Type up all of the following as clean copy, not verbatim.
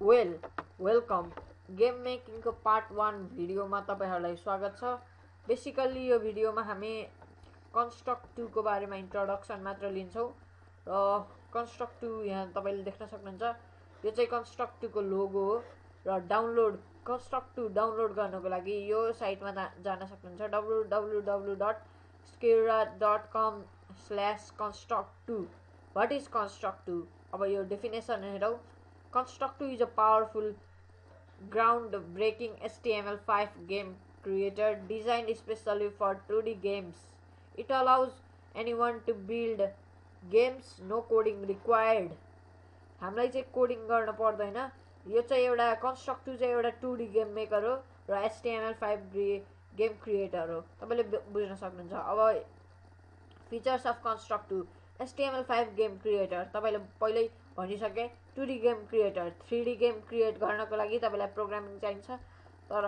Welcome game making को part 1 भिडियोमा तपाईहरुलाई स्वागत छ। बेसिकली यो भिडियोमा हामी कन्स्ट्रक्ट 2 को बारेमा इन्ट्रोडक्सन मात्र लिन्छौं र कन्स्ट्रक्ट 2 यहाँ तपाईले देख्न सक्नुहुन्छ। यो चाहिँ कन्स्ट्रक्ट 2 को लोगो हो र डाउनलोड कन्स्ट्रक्ट 2 डाउनलोड गर्नको लागि यो साइटमा जान सक्नुहुन्छ www.skillra.com/construct2। What is construct 2? अब यो डेफिनेसन हेरौं। Construct 2 is a powerful, groundbreaking HTML5 game creator designed especially for 2D games. It allows anyone to build games, no coding required. हामीलाई चाहिँ कोडिङ गर्न पर्दैन। यो चाहिँ एउटा Construct 2 चाहिँ एउटा 2D गेम मेकर हो र HTML5 गेम क्रिएटर हो। तपाईले बुझ्न सक्नुहुन्छ। अब features of Construct 2 HTML5 game creator तपाईले पहिल्यै भनिसके। 2D game creator 3D game create गर्नको लागि तपाईलाई प्रोग्रामिङ चाहिन्छ, तर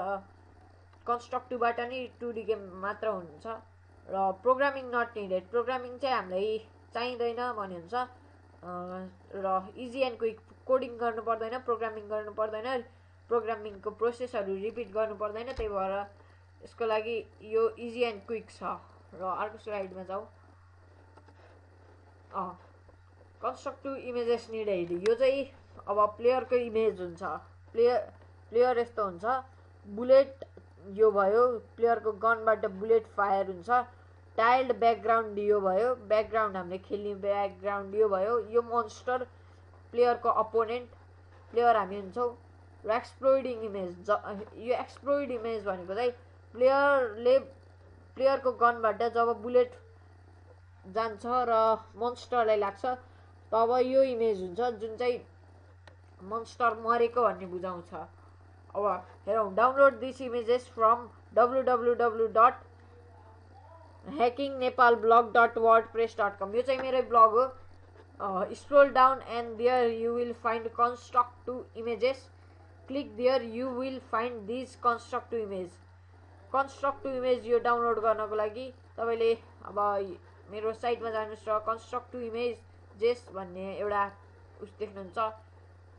कन्स्ट्रक्ट 2 बाट नि 2D गेम मात्र हुन्छ र प्रोग्रामिङ नट निडेड। प्रोग्रामिङ चाहिँ हामीलाई चाहिँदैन भन्ने हुन्छ र इजी एन्ड क्विक। कोडिङ गर्नु पर्दैन, प्रोग्रामिङ गर्नु पर्दैन, प्रोग्रामिङको प्रोसेसहरु रिपिट गर्नु पर्दैन। त्यही भएर यसको लागि यो इजी एन्ड क्विक छ। र अर्को स्लाइडमा जाऊ। Construct 2 images needed. यो चाहिँ अब प्लेयरको इमेज हुन्छ। प्लेयर यस्तो हुन्छ। बुलेट यो भयो, प्लेयरको गनबाट बुलेट फायर हुन्छ। टाइल्ड ब्याकग्राउन्ड यो भयो, ब्याकग्राउन्ड हामीले खेल्ने ब्याकग्राउन्ड यो भयो। यो मोन्स्टर प्लेयरको अपोनेन्ट, प्लेयर हामी हुन्छौं। र एक्सप्लोइडिङ इमेज, यो एक्सप्लोइड इमेज भनेको चाहिँ प्लेयरको गनबाट जब बुलेट जान्छ र मोन्स्टरलाई लाग्छ तब यो इमेज हुन्छ, जुन चाहिँ मोन्स्टर मरेको भन्ने बुझाउँछ। अब हेरौं। Download this images from www.hackingnepalblog.wordpress.com। यो चाहिँ मेरो ब्लग हो। Scroll down and there you will find construct 2 images. Click there you will find this construct 2 image. construct 2 image यो डाउनलोड गर्नको लागि तपाईले अब मेरो साइटमा जानुस् र construct 2 images भन्ने एउटा उस देख्नुहुन्छ।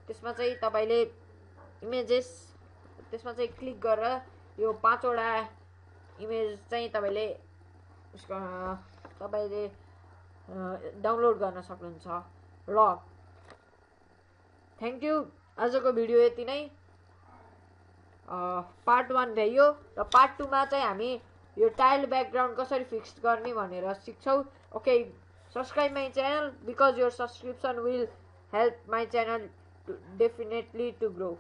त्यसमा चाहिँ तपाईले इमेजेस, त्यसमा चाहिँ क्लिक गरेर यो 5 वटा इमेज चाहिँ तपाईले डाउनलोड गर्न सक्नुहुन्छ। र थ्यांक यू। आजको भिडियो यति नै। पार्ट 1 भयो र पार्ट 2 मा चाहिँ हामी यो टाइल्ड ब्याकग्राउन्ड कसरी फिक्स गर्ने भनेर सिक्छौं। Okay, subscribe my channel because your subscription will help my channel definitely to grow.